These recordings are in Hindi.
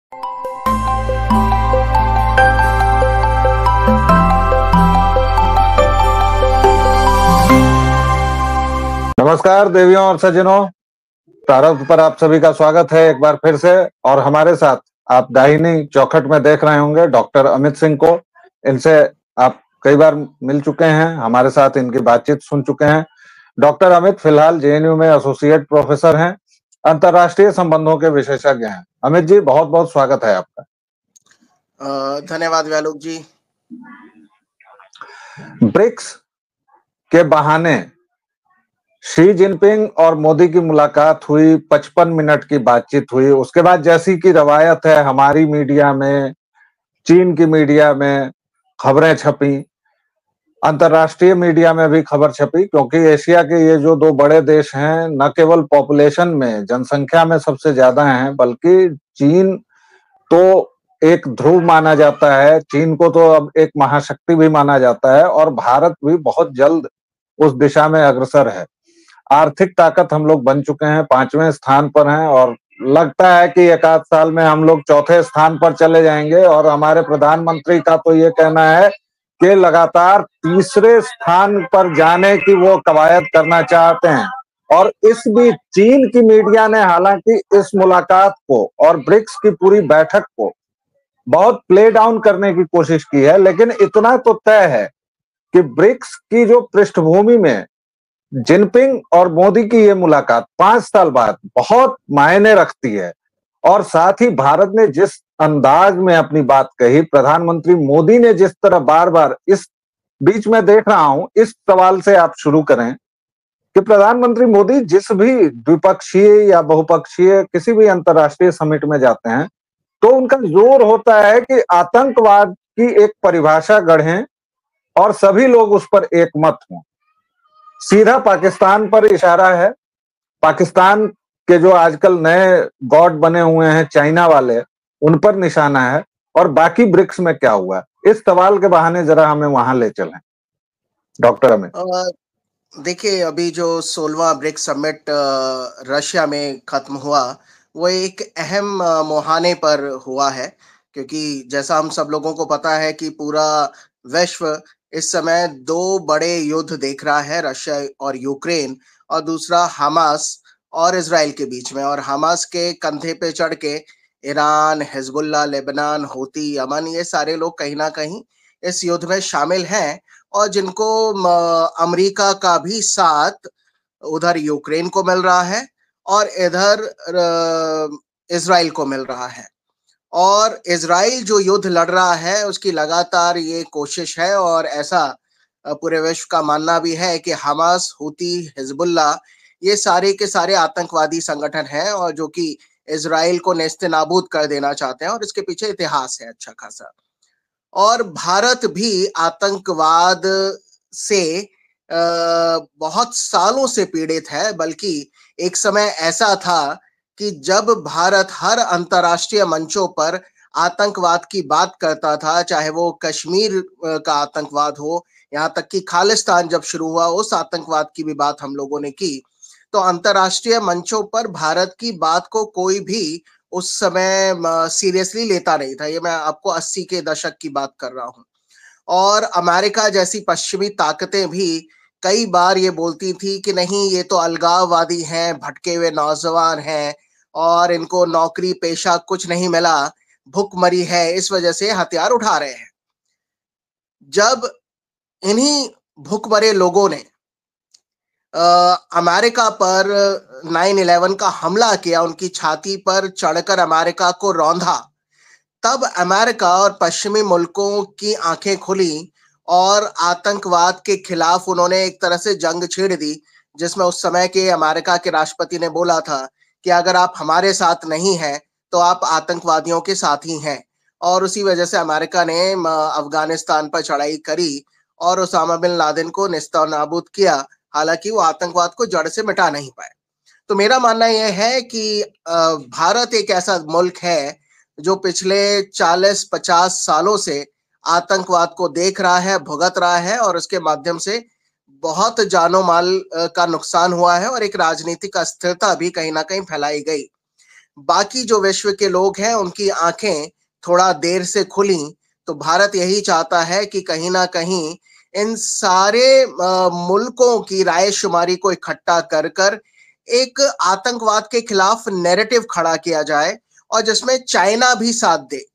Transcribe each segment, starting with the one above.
नमस्कार देवियों और सज्जनों, प्रारंभ पर आप सभी का स्वागत है एक बार फिर से। और हमारे साथ आप दाहिनी चौखट में देख रहे होंगे डॉक्टर अमित सिंह को। इनसे आप कई बार मिल चुके हैं, हमारे साथ इनकी बातचीत सुन चुके हैं। डॉक्टर अमित फिलहाल जेएनयू में एसोसिएट प्रोफेसर हैं, अंतर्राष्ट्रीय संबंधों के विशेषज्ञ हैं। अमित जी, बहुत बहुत स्वागत है आपका। धन्यवाद व्यालोक जी। ब्रिक्स के बहाने शी जिनपिंग और मोदी की मुलाकात हुई, 55 मिनट की बातचीत हुई। उसके बाद जैसी की रवायत है, हमारी मीडिया में, चीन की मीडिया में खबरें छपी, अंतर्राष्ट्रीय मीडिया में भी खबर छपी, क्योंकि एशिया के ये जो दो बड़े देश हैं, न केवल पॉपुलेशन में, जनसंख्या में सबसे ज्यादा हैं, बल्कि चीन तो एक ध्रुव माना जाता है, चीन को तो अब एक महाशक्ति भी माना जाता है, और भारत भी बहुत जल्द उस दिशा में अग्रसर है। आर्थिक ताकत हम लोग बन चुके हैं, 5वें स्थान पर हैं, और लगता है कि एक आध साल में हम लोग चौथे स्थान पर चले जाएंगे। और हमारे प्रधानमंत्री का तो ये कहना है कि लगातार तीसरे स्थान पर जाने की वो कवायद करना चाहते हैं। और इस बीच चीन की मीडिया ने हालांकि इस मुलाकात को और ब्रिक्स की पूरी बैठक को बहुत प्ले डाउन करने की कोशिश की है, लेकिन इतना तो तय है कि ब्रिक्स की जो पृष्ठभूमि में जिनपिंग और मोदी की ये मुलाकात 5 साल बाद बहुत मायने रखती है। और साथ ही भारत ने जिस अंदाज में अपनी बात कही, प्रधानमंत्री मोदी ने जिस तरह बार बार, इस बीच में देख रहा हूं, इस सवाल से आप शुरू करें कि प्रधानमंत्री मोदी जिस भी द्विपक्षीय या बहुपक्षीय किसी भी अंतर्राष्ट्रीय समिट में जाते हैं, तो उनका जोर होता है कि आतंकवाद की एक परिभाषा गढ़ें और सभी लोग उस पर एकमत हों। सीधा पाकिस्तान पर इशारा है। पाकिस्तान के जो आजकल नए गॉड बने हुए हैं चाइना वाले, उन पर निशाना है। और बाकी ब्रिक्स में क्या हुआ, इस सवाल के बहाने जरा हमें वहां ले चलें डॉक्टर अमित। देखिए, अभी जो 16वां ब्रिक्स समिट रशिया में खत्म हुआ, वो एक अहम मुहाने पर हुआ है, क्योंकि जैसा हम सब लोगों को पता है कि पूरा विश्व इस समय दो बड़े युद्ध देख रहा है, रशिया और यूक्रेन, और दूसरा हमास और इजराइल के बीच में। और हमास के कंधे पे चढ़ के Iran, Hezbollah, Lebanon, Houthi, Yemen, ये सारे लोग कहीं ना कहीं इस युद्ध में शामिल हैं, और जिनको अमेरिका का भी साथ उधर यूक्रेन को मिल रहा है और इधर इजराइल को मिल रहा है। और इजराइल जो युद्ध लड़ रहा है, उसकी लगातार ये कोशिश है, और ऐसा पूरे विश्व का मानना भी है कि हमास, हूती, हिजबुल्लाह, ये सारे के सारे आतंकवादी संगठन हैं, और जो कि इजराइल को नेस्तनाबूद कर देना चाहते हैं, और इसके पीछे इतिहास है अच्छा खासा। और भारत भी आतंकवाद से बहुत सालों से पीड़ित है, बल्कि एक समय ऐसा था कि जब भारत हर अंतर्राष्ट्रीय मंचों पर आतंकवाद की बात करता था, चाहे वो कश्मीर का आतंकवाद हो, यहाँ तक कि खालिस्तान जब शुरू हुआ उस आतंकवाद की भी बात हम लोगों ने की, तो अंतर्राष्ट्रीय मंचों पर भारत की बात को कोई भी उस समय सीरियसली लेता नहीं था। ये मैं आपको 80 के दशक की बात कर रहा हूँ। और अमेरिका जैसी पश्चिमी ताकतें भी कई बार ये बोलती थी कि नहीं, ये तो अलगाववादी हैं, भटके हुए नौजवान हैं, और इनको नौकरी पेशा कुछ नहीं मिला, भुखमरी है, इस वजह से हथियार उठा रहे हैं। जब इन्हीं भुखमरे लोगों ने अमेरिका पर 9/11 का हमला किया, उनकी छाती पर चढ़कर अमेरिका को रौंदा, तब अमेरिका और पश्चिमी मुल्कों की आंखें खुली और आतंकवाद के खिलाफ उन्होंने एक तरह से जंग छेड़ दी, जिसमें उस समय के अमेरिका के राष्ट्रपति ने बोला था कि अगर आप हमारे साथ नहीं हैं तो आप आतंकवादियों के साथ ही हैं। और उसी वजह से अमेरिका ने अफगानिस्तान पर चढ़ाई करी और ओसामा बिन लादेन को नेस्तनाबूद किया। हालांकि वो आतंकवाद को जड़ से मिटा नहीं पाए। तो मेरा मानना यह है कि भारत एक ऐसा मुल्क है जो पिछले 40-50 सालों से आतंकवाद को देख रहा है, भुगत रहा है, और उसके माध्यम से बहुत जानो माल का नुकसान हुआ है, और एक राजनीतिक अस्थिरता भी कहीं ना कहीं फैलाई गई। बाकी जो विश्व के लोग हैं उनकी आंखें थोड़ा देर से खुली, तो भारत यही चाहता है कि कहीं ना कहीं इन सारे मुल्कों की रायशुमारी को इकट्ठा कर कर एक आतंकवाद के खिलाफ नैरेटिव खड़ा किया जाए, और जिसमें चाइना भी साथ दे,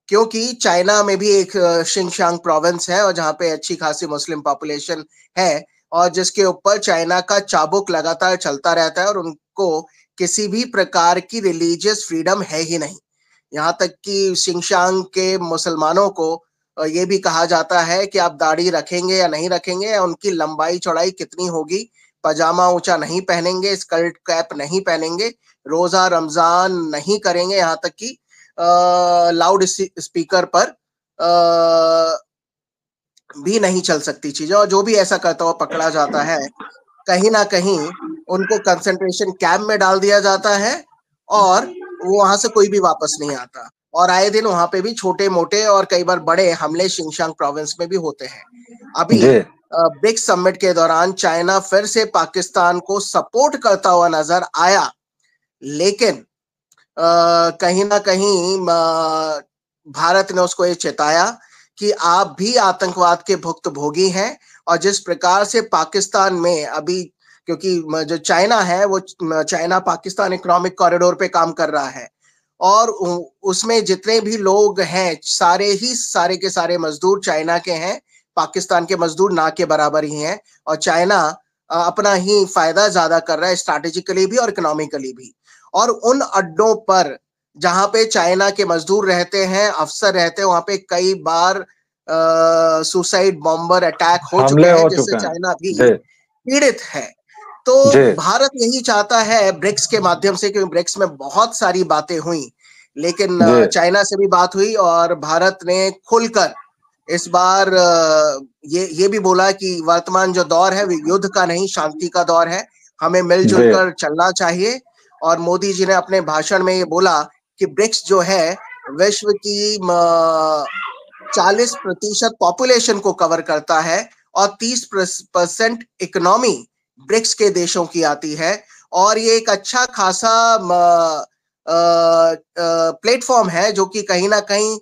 क्योंकि चाइना में भी एक शिंगशांग प्रोविंस है और जहां पे अच्छी खासी मुस्लिम पॉपुलेशन है, और जिसके ऊपर चाइना का चाबुक लगातार चलता रहता है और उनको किसी भी प्रकार की रिलीजियस फ्रीडम है ही नहीं। यहाँ तक कि शिंगशांग के मुसलमानों को ये भी कहा जाता है कि आप दाढ़ी रखेंगे या नहीं रखेंगे, या उनकी लंबाई चौड़ाई कितनी होगी, पजामा ऊंचा नहीं पहनेंगे, स्कर्ट कैप नहीं पहनेंगे, रोजा रमजान नहीं करेंगे, यहाँ तक कि लाउड स्पीकर पर भी नहीं चल सकती चीजें, और जो भी ऐसा करता हुआ पकड़ा जाता है कहीं ना कहीं उनको कंसंट्रेशन कैंप में डाल दिया जाता है और वो वहां से कोई भी वापस नहीं आता। और आए दिन वहां पे भी छोटे मोटे और कई बार बड़े हमले शिंगशांग प्रोविंस में भी होते हैं। अभी ब्रिक्स समिट के दौरान चाइना फिर से पाकिस्तान को सपोर्ट करता हुआ नजर आया, लेकिन कहीं ना कहीं भारत ने उसको ये चेताया कि आप भी आतंकवाद के भुक्तभोगी हैं, और जिस प्रकार से पाकिस्तान में अभी, क्योंकि जो चाइना है वो चाइना पाकिस्तान इकोनॉमिक कॉरिडोर पे काम कर रहा है, और उसमें जितने भी लोग हैं सारे के सारे मजदूर चाइना के हैं, पाकिस्तान के मजदूर ना के बराबर ही हैं, और चाइना अपना ही फायदा ज्यादा कर रहा है स्ट्रैटेजिकली भी और इकोनॉमिकली भी। और उन अड्डों पर जहां पे चाइना के मजदूर रहते हैं, अफसर रहते हैं, वहां पे कई बार सुसाइड बॉम्बर अटैक हो चुके हैं, जिससे चाइना भी पीड़ित है। तो भारत यही चाहता है ब्रिक्स के माध्यम से, क्योंकि ब्रिक्स में बहुत सारी बातें हुई, लेकिन चाइना से भी बात हुई और भारत ने खुलकर इस बार ये भी बोला कि वर्तमान जो दौर है वो युद्ध का नहीं, शांति का दौर है, हमें मिलजुल कर चलना चाहिए। और मोदी जी ने अपने भाषण में ये बोला कि ब्रिक्स जो है विश्व की 40% पॉपुलेशन को कवर करता है और 30% इकोनॉमी ब्रिक्स के देशों की आती है, और ये एक अच्छा खासा प्लेटफॉर्म है जो कि कहीं ना कहीं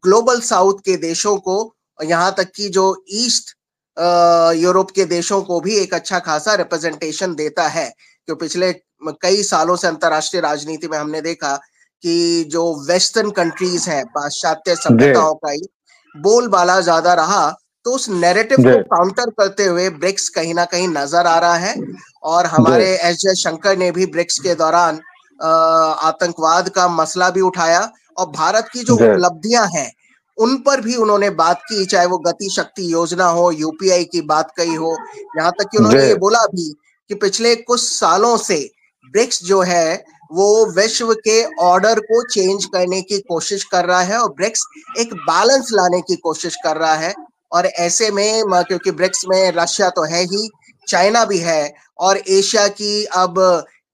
ग्लोबल साउथ के देशों को, यहाँ तक कि जो ईस्ट यूरोप के देशों को भी एक अच्छा खासा रिप्रेजेंटेशन देता है। जो पिछले कई सालों से अंतरराष्ट्रीय राजनीति में हमने देखा कि जो वेस्टर्न कंट्रीज हैं, पाश्चात्य सभ्यताओं का ही बोलबाला ज्यादा रहा, तो उस नैरेटिव को काउंटर करते हुए ब्रिक्स कहीं ना कहीं नजर आ रहा है। और हमारे एस जयशंकर ने भी ब्रिक्स के दौरान आतंकवाद का मसला भी उठाया, और भारत की जो उपलब्धियां हैं उन पर भी उन्होंने बात की, चाहे वो गति शक्ति योजना हो, यूपीआई की बात कही हो, यहाँ तक कि उन्होंने ये बोला भी कि पिछले कुछ सालों से ब्रिक्स जो है वो विश्व के ऑर्डर को चेंज करने की कोशिश कर रहा है और ब्रिक्स एक बैलेंस लाने की कोशिश कर रहा है। और ऐसे में क्योंकि ब्रिक्स में रशिया तो है ही, चाइना भी है, और एशिया की अब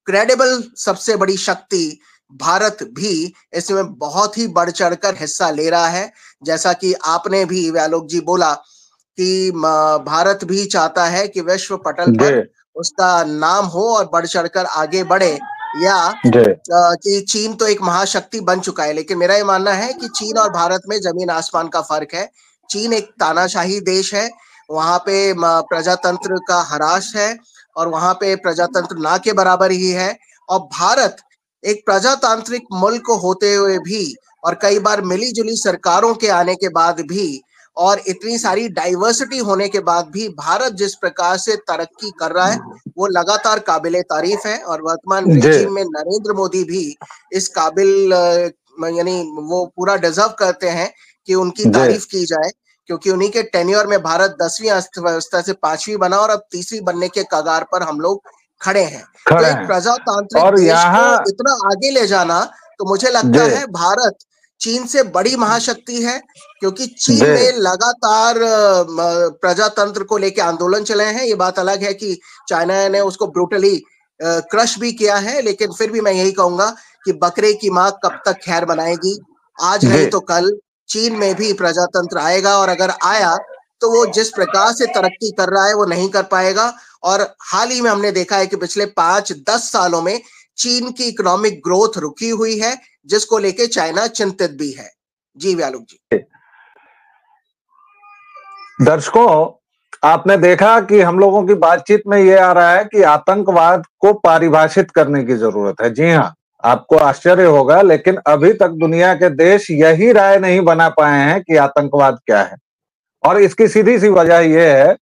क्रेडिबल सबसे बड़ी शक्ति भारत भी इसमें बहुत ही बढ़ चढ़कर हिस्सा ले रहा है। जैसा कि आपने भी व्यालोक जी बोला कि भारत भी चाहता है कि विश्व पटल पर उसका नाम हो और बढ़ चढ़कर आगे बढ़े, या कि चीन तो एक महाशक्ति बन चुका है, लेकिन मेरा ये मानना है कि चीन और भारत में जमीन आसमान का फर्क है। चीन एक तानाशाही देश है, वहां पे प्रजातंत्र का ह्रास है और वहां पे प्रजातंत्र ना के बराबर ही है, और भारत एक प्रजातांत्रिक मुल्क होते हुए भी और कई बार मिली जुली सरकारों के आने के बाद भी और इतनी सारी डाइवर्सिटी होने के बाद भी भारत जिस प्रकार से तरक्की कर रहा है वो लगातार काबिले तारीफ है। और वर्तमान रेजिम में नरेंद्र मोदी भी इस काबिल यानी वो पूरा डिजर्व करते हैं कि उनकी तारीफ की जाए, क्योंकि उन्हीं के टेन्योर में भारत 10वीं अर्थव्यवस्था से 5वीं बना और अब 3वीं बनने के कगार पर हम लोग खड़े हैं। तो एक प्रजातांत्रिक देश को इतना आगे ले जाना, तो मुझे लगता है भारत चीन से बड़ी महाशक्ति है, क्योंकि चीन में लगातार प्रजातंत्र को लेकर आंदोलन चले हैं। ये बात अलग है कि चाइना ने उसको ब्रूटली क्रश भी किया है, लेकिन फिर भी मैं यही कहूंगा कि बकरे की मां कब तक खैर बनाएगी, आज नहीं तो कल चीन में भी प्रजातंत्र आएगा, और अगर आया तो वो जिस प्रकार से तरक्की कर रहा है वो नहीं कर पाएगा। और हाल ही में हमने देखा है कि पिछले 5-10 सालों में चीन की इकोनॉमिक ग्रोथ रुकी हुई है, जिसको लेके चाइना चिंतित भी है। जी व्यालोक जी। दर्शकों, आपने देखा कि हम लोगों की बातचीत में यह आ रहा है कि आतंकवाद को परिभाषित करने की जरूरत है। जी हाँ, आपको आश्चर्य होगा, लेकिन अभी तक दुनिया के देश यही राय नहीं बना पाए हैं कि आतंकवाद क्या है। और इसकी सीधी सी वजह यह है,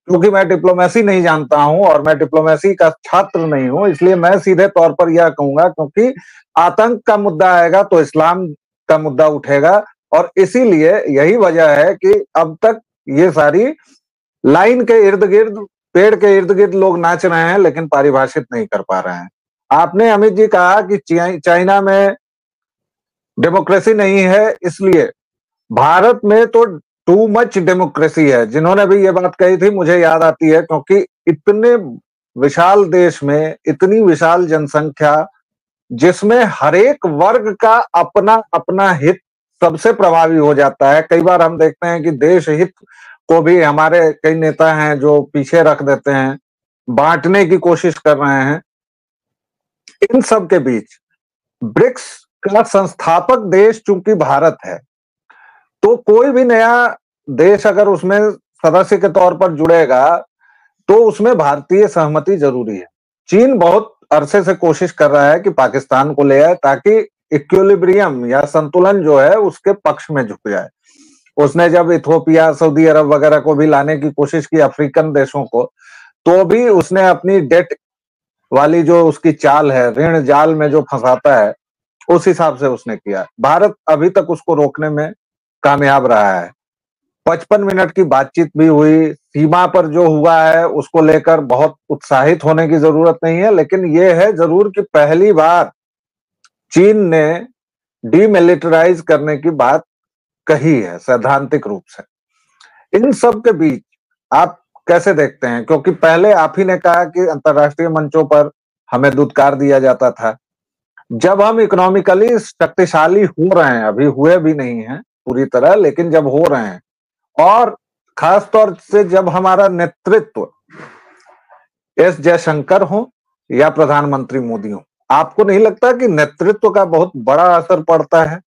क्योंकि मैं डिप्लोमेसी नहीं जानता हूं और मैं डिप्लोमेसी का छात्र नहीं हूं, इसलिए मैं सीधे तौर पर यह कहूंगा, क्योंकि आतंक का मुद्दा आएगा तो इस्लाम का मुद्दा उठेगा, और इसीलिए यही वजह है कि अब तक ये सारी लाइन के इर्द गिर्द, पेड़ के इर्द गिर्द लोग नाच रहे हैं, लेकिन परिभाषित नहीं कर पा रहे हैं। आपने अमित जी कहा कि चाइना में डेमोक्रेसी नहीं है, इसलिए भारत में तो टू मच डेमोक्रेसी है। जिन्होंने भी ये बात कही थी मुझे याद आती है, क्योंकि इतने विशाल देश में इतनी विशाल जनसंख्या, जिसमें हर एक वर्ग का अपना अपना हित सबसे प्रभावी हो जाता है। कई बार हम देखते हैं कि देश हित को भी हमारे कई नेता हैं जो पीछे रख देते हैं, बांटने की कोशिश कर रहे हैं। इन सब के बीच ब्रिक्स का संस्थापक देश चूंकि भारत है, तो कोई भी नया देश अगर उसमें सदस्य के तौर पर जुड़ेगा तो उसमें भारतीय सहमति जरूरी है। चीन बहुत अरसे से कोशिश कर रहा है कि पाकिस्तान को ले आए, ताकि इक्विलिब्रियम या संतुलन जो है उसके पक्ष में झुक जाए। उसने जब इथोपिया, सऊदी अरब वगैरह को भी लाने की कोशिश की, अफ्रीकन देशों को, तो भी उसने अपनी डेट वाली जो उसकी चाल है, ऋण जाल में जो फंसाता है, उस हिसाब से उसने किया। भारत अभी तक उसको रोकने में कामयाब रहा है। 55 मिनट की बातचीत भी हुई। सीमा पर जो हुआ है उसको लेकर बहुत उत्साहित होने की जरूरत नहीं है, लेकिन यह है जरूर कि पहली बार चीन ने डीमिलिटराइज करने की बात कही है सैद्धांतिक रूप से। इन सब के बीच आप कैसे देखते हैं? क्योंकि पहले आप ही ने कहा कि अंतरराष्ट्रीय मंचों पर हमें दुत्कार दिया जाता था। जब हम इकोनॉमिकली शक्तिशाली हो रहे हैं, अभी हुए भी नहीं हैं पूरी तरह, लेकिन जब हो रहे हैं, और खास तौर से जब हमारा नेतृत्व एस जयशंकर हो या प्रधानमंत्री मोदी हो, आपको नहीं लगता कि नेतृत्व का बहुत बड़ा असर पड़ता है?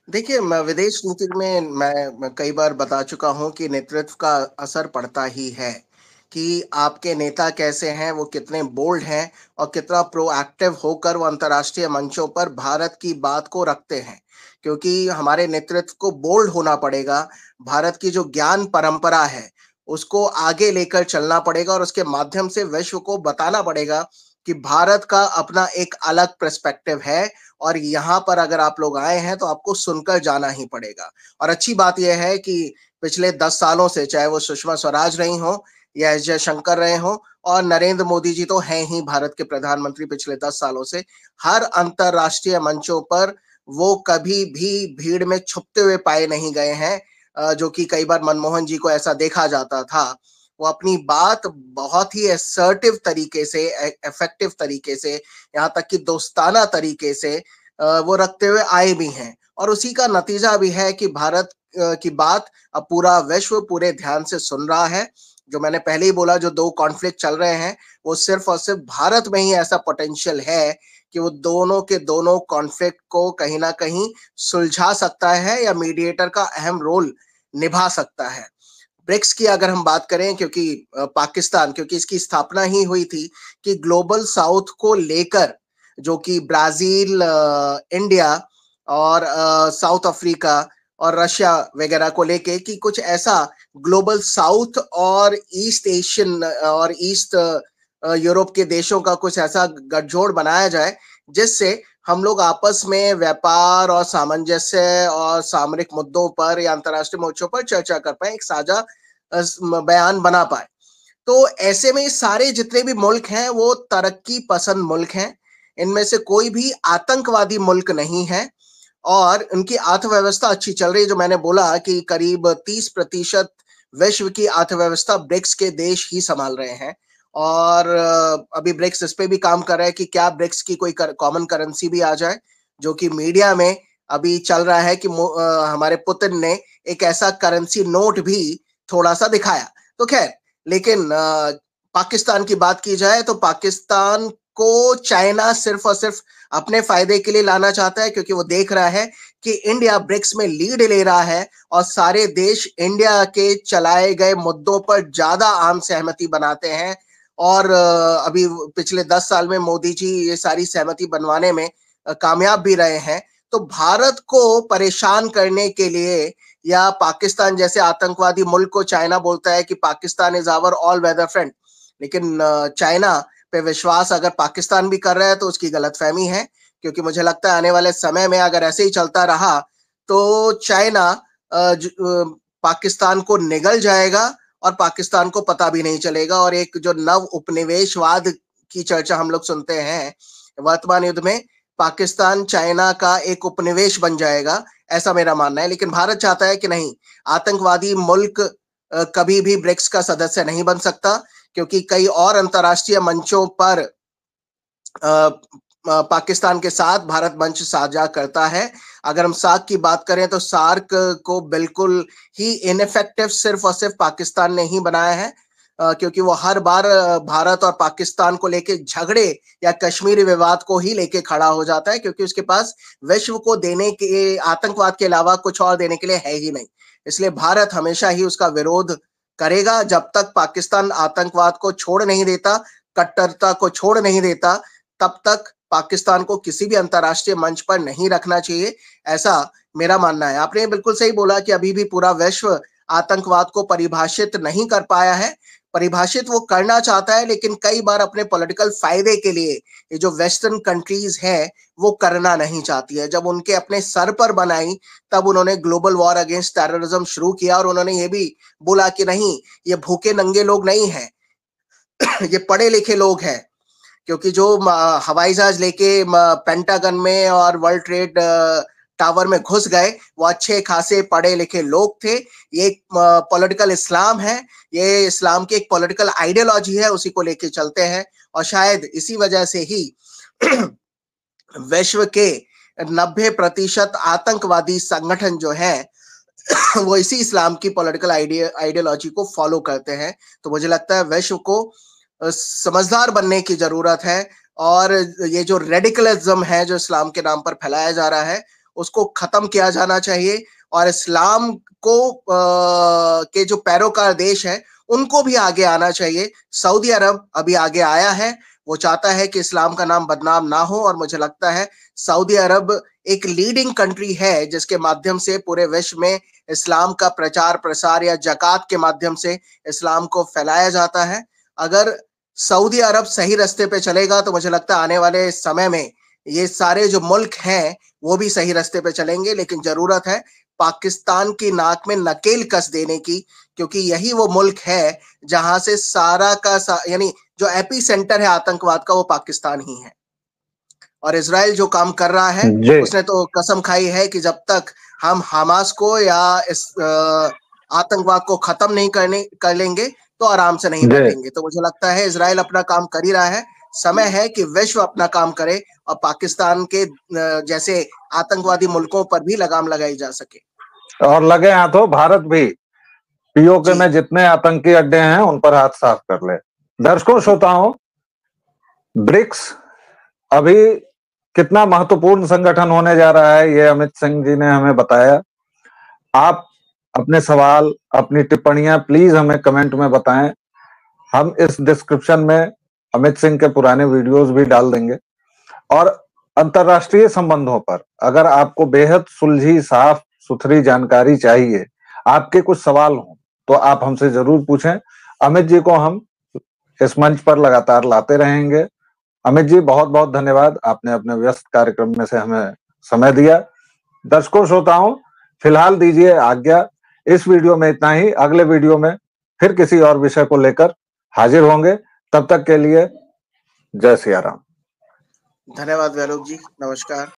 देखिए, मैं विदेश नीति में मैं कई बार बता चुका हूँ कि नेतृत्व का असर पड़ता ही है, कि आपके नेता कैसे हैं, वो कितने बोल्ड हैं और कितना प्रोएक्टिव होकर वो अंतर्राष्ट्रीय मंचों पर भारत की बात को रखते हैं। क्योंकि हमारे नेतृत्व को बोल्ड होना पड़ेगा, भारत की जो ज्ञान परंपरा है, उसको आगे लेकर चलना पड़ेगा और उसके माध्यम से विश्व को बताना पड़ेगा कि भारत का अपना एक अलग पर्सपेक्टिव है और यहाँ पर अगर आप लोग आए हैं तो आपको सुनकर जाना ही पड़ेगा। और अच्छी बात यह है कि पिछले 10 सालों से, चाहे वो सुषमा स्वराज रही हो या एस जयशंकर रहे हो, और नरेंद्र मोदी जी तो हैं ही भारत के प्रधानमंत्री पिछले 10 सालों से, हर अंतरराष्ट्रीय मंचों पर वो कभी भी भीड़ में छुपते हुए पाए नहीं गए हैं, जो कि कई बार मनमोहन जी को ऐसा देखा जाता था। वो अपनी बात बहुत ही असर्टिव तरीके से, इफेक्टिव तरीके से, यहाँ तक कि दोस्ताना तरीके से वो रखते हुए आए भी हैं, और उसी का नतीजा भी है कि भारत की बात अब पूरा विश्व पूरे ध्यान से सुन रहा है। जो मैंने पहले ही बोला, जो 2 कॉन्फ्लिक्ट चल रहे हैं, वो सिर्फ और सिर्फ भारत में ही ऐसा पोटेंशियल है कि वो दोनों के दोनों कॉन्फ्लिक्ट को कहीं ना कहीं सुलझा सकता है या मीडिएटर का अहम रोल निभा सकता है। ब्रिक्स की अगर हम बात करें, क्योंकि पाकिस्तान, क्योंकि इसकी स्थापना ही हुई थी कि ग्लोबल साउथ को लेकर, जो कि ब्राजील, इंडिया और साउथ अफ्रीका और रशिया वगैरह को लेके, कि कुछ ऐसा ग्लोबल साउथ और ईस्ट एशियन और ईस्ट यूरोप के देशों का कुछ ऐसा गठजोड़ बनाया जाए, जिससे हम लोग आपस में व्यापार और सामंजस्य और सामरिक मुद्दों पर या अंतर्राष्ट्रीय मोर्चों पर चर्चा कर पाए, एक साझा बयान बना पाए। तो ऐसे में सारे जितने भी मुल्क हैं वो तरक्की पसंद मुल्क हैं, इनमें से कोई भी आतंकवादी मुल्क नहीं है, और उनकी अर्थव्यवस्था अच्छी चल रही है। जो मैंने बोला कि करीब 30% विश्व की अर्थव्यवस्था ब्रिक्स के देश ही संभाल रहे हैं, और अभी ब्रिक्स इस पे भी काम कर रहा है कि क्या ब्रिक्स की कोई कॉमन करेंसी भी आ जाए, जो कि मीडिया में अभी चल रहा है कि हमारे पुतिन ने एक ऐसा करेंसी नोट भी थोड़ा सा दिखाया। तो खैर, लेकिन पाकिस्तान की बात की जाए तो पाकिस्तान को चाइना सिर्फ और सिर्फ अपने फायदे के लिए लाना चाहता है, क्योंकि वो देख रहा है कि इंडिया ब्रिक्स में लीड ले रहा है और सारे देश इंडिया के चलाए गए मुद्दों पर ज्यादा आम सहमति बनाते हैं। और अभी पिछले 10 साल में मोदी जी ये सारी सहमति बनवाने में कामयाब भी रहे हैं। तो भारत को परेशान करने के लिए, या पाकिस्तान जैसे आतंकवादी मुल्क को चाइना बोलता है कि Pakistan is our all weather friend, लेकिन चाइना पे विश्वास अगर पाकिस्तान भी कर रहा है तो उसकी गलतफहमी है, क्योंकि मुझे लगता है आने वाले समय में अगर ऐसे ही चलता रहा तो चाइना पाकिस्तान को निगल जाएगा और पाकिस्तान को पता भी नहीं चलेगा। और एक जो नव उपनिवेशवाद की चर्चा हम लोग सुनते हैं, वर्तमान युद्ध में पाकिस्तान चाइना का एक उपनिवेश बन जाएगा, ऐसा मेरा मानना है। लेकिन भारत चाहता है कि नहीं, आतंकवादी मुल्क कभी भी ब्रिक्स का सदस्य नहीं बन सकता, क्योंकि कई और अंतर्राष्ट्रीय मंचों पर पाकिस्तान के साथ भारत मंच साझा करता है। अगर हम सार्क की बात करें तो सार्क को बिल्कुल ही इनइफेक्टिव सिर्फ और सिर्फ पाकिस्तान ने ही बनाया है, क्योंकि वो हर बार भारत और पाकिस्तान को लेके झगड़े या कश्मीरी विवाद को ही लेके खड़ा हो जाता है, क्योंकि उसके पास विश्व को देने के, आतंकवाद के अलावा कुछ और देने के लिए है ही नहीं। इसलिए भारत हमेशा ही उसका विरोध करेगा जब तक पाकिस्तान आतंकवाद को छोड़ नहीं देता, कट्टरता को छोड़ नहीं देता, तब तक पाकिस्तान को किसी भी अंतर्राष्ट्रीय मंच पर नहीं रखना चाहिए, ऐसा मेरा मानना है। आपने बिल्कुल सही बोला कि अभी भी पूरा विश्व आतंकवाद को परिभाषित नहीं कर पाया है। परिभाषित वो करना चाहता है, लेकिन कई बार अपने पॉलिटिकल फायदे के लिए ये जो वेस्टर्न कंट्रीज है वो करना नहीं चाहती है। जब उनके अपने सर पर बनाई तब उन्होंने ग्लोबल वॉर अगेंस्ट टेररिज्म शुरू किया, और उन्होंने ये भी बोला कि नहीं, ये भूखे नंगे लोग नहीं है, ये पढ़े लिखे लोग हैं। क्योंकि जो हवाई जहाज लेके पेंटागन में और वर्ल्ड ट्रेड टावर में घुस गए वो अच्छे खासे पढ़े लिखे लोग थे। ये एक पॉलिटिकल इस्लाम है, ये इस्लाम की एक पॉलिटिकल आइडियोलॉजी है, उसी को लेके चलते हैं। और शायद इसी वजह से ही विश्व के 90% आतंकवादी संगठन जो है वो इसी इस्लाम की पॉलिटिकल आइडियोलॉजी को फॉलो करते हैं। तो मुझे लगता है विश्व को समझदार बनने की जरूरत है, और ये जो रेडिकलिज्म है जो इस्लाम के नाम पर फैलाया जा रहा है उसको खत्म किया जाना चाहिए। और इस्लाम को के जो पैरोकार देश है उनको भी आगे आना चाहिए। सऊदी अरब अभी आगे आया है, वो चाहता है कि इस्लाम का नाम बदनाम ना हो, और मुझे लगता है सऊदी अरब एक लीडिंग कंट्री है जिसके माध्यम से पूरे विश्व में इस्लाम का प्रचार प्रसार या ज़कात के माध्यम से इस्लाम को फैलाया जाता है। अगर सऊदी अरब सही रास्ते पे चलेगा तो मुझे लगता है आने वाले समय में ये सारे जो मुल्क हैं वो भी सही रास्ते पे चलेंगे। लेकिन जरूरत है पाकिस्तान की नाक में नकेल कस देने की, क्योंकि यही वो मुल्क है जहां से सारा का यानी जो एपी सेंटर है आतंकवाद का वो पाकिस्तान ही है। और इजराइल जो काम कर रहा है उसने तो कसम खाई है कि जब तक हम हमास को या इस आतंकवाद को खत्म नहीं कर लेंगे तो आराम से नहीं बैठेंगे। तो मुझे लगता है इजराइल अपना काम कर ही रहा है, समय है कि विश्व अपना काम करे और पाकिस्तान के जैसे आतंकवादी मुल्कों पर भी लगाम लगाई जा सके। और लगे हाथों भारत भी पीओके में जितने आतंकी अड्डे हैं उन पर हाथ साफ कर ले। दर्शकों श्रोताओं, ब्रिक्स अभी कितना महत्वपूर्ण संगठन होने जा रहा है ये अमित सिंह जी ने हमें बताया। आप अपने सवाल, अपनी टिप्पणियां प्लीज हमें कमेंट में बताएं। हम इस डिस्क्रिप्शन में अमित सिंह के पुराने वीडियोस भी डाल देंगे। और अंतर्राष्ट्रीय संबंधों पर अगर आपको बेहद सुलझी साफ सुथरी जानकारी चाहिए, आपके कुछ सवाल हों तो आप हमसे जरूर पूछें। अमित जी को हम इस मंच पर लगातार लाते रहेंगे। अमित जी बहुत बहुत धन्यवाद, आपने अपने व्यस्त कार्यक्रम में से हमें समय दिया। दर्शकों श्रोताओं, फिलहाल दीजिए आज्ञा। इस वीडियो में इतना ही, अगले वीडियो में फिर किसी और विषय को लेकर हाजिर होंगे। तब तक के लिए जय सिया राम। धन्यवाद वैलोक जी, नमस्कार।